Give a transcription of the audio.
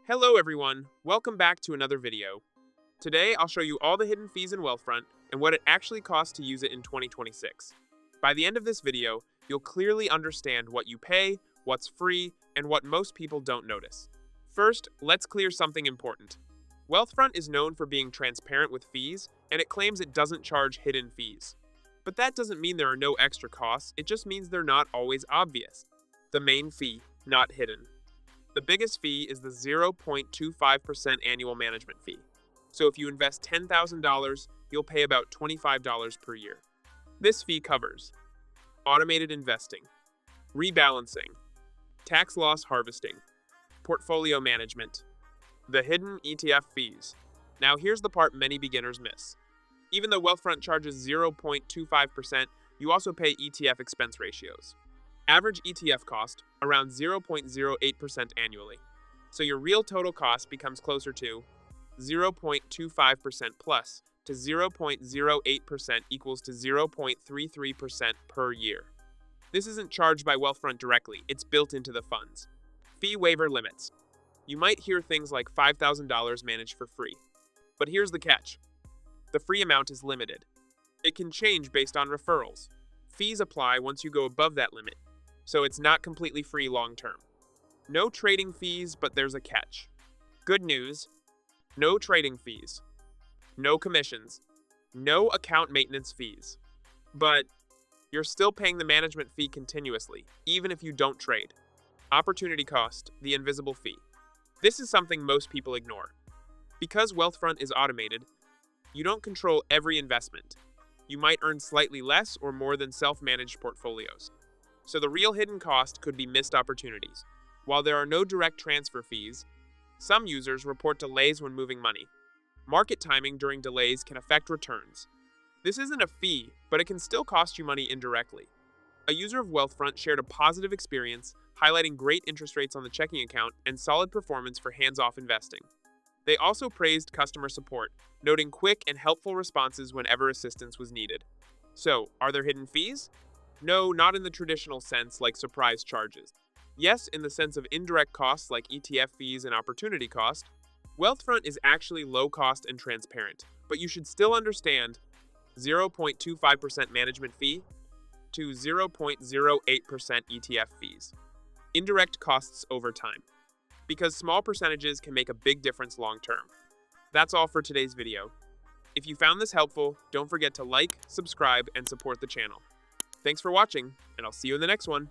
Hello everyone, welcome back to another video. Today I'll show you all the hidden fees in Wealthfront and what it actually costs to use it in 2026. By the end of this video, you'll clearly understand what you pay, what's free, and what most people don't notice. First, let's clear something important. Wealthfront is known for being transparent with fees, and it claims it doesn't charge hidden fees. But that doesn't mean there are no extra costs, it just means they're not always obvious. The main fee, not hidden. The biggest fee is the 0.25% annual management fee. So if you invest $10,000, you'll pay about $25 per year. This fee covers automated investing, rebalancing, tax loss harvesting, portfolio management, the hidden ETF fees. Now here's the part many beginners miss. Even though Wealthfront charges 0.25%, you also pay ETF expense ratios. Average ETF cost, around 0.08% annually. So your real total cost becomes closer to 0.25% plus to 0.08% equals to 0.33% per year. This isn't charged by Wealthfront directly, it's built into the funds. Fee waiver limits. You might hear things like $5,000 managed for free. But here's the catch. The free amount is limited. It can change based on referrals. Fees apply once you go above that limit, so it's not completely free long-term. No trading fees, but there's a catch. Good news, no trading fees, no commissions, no account maintenance fees. But you're still paying the management fee continuously, even if you don't trade. Opportunity cost, the invisible fee. This is something most people ignore. Because Wealthfront is automated, you don't control every investment. You might earn slightly less or more than self-managed portfolios. So the real hidden cost could be missed opportunities. While there are no direct transfer fees, some users report delays when moving money. Market timing during delays can affect returns. This isn't a fee, but it can still cost you money indirectly. A user of Wealthfront shared a positive experience, highlighting great interest rates on the checking account and solid performance for hands-off investing. They also praised customer support, noting quick and helpful responses whenever assistance was needed. So, are there hidden fees? No, not in the traditional sense like surprise charges. Yes, in the sense of indirect costs like ETF fees and opportunity cost. Wealthfront is actually low cost and transparent, but you should still understand 0.25% management fee to 0.08% ETF fees. Indirect costs over time, because small percentages can make a big difference long term. That's all for today's video. If you found this helpful, don't forget to like, subscribe, and support the channel. Thanks for watching, and I'll see you in the next one.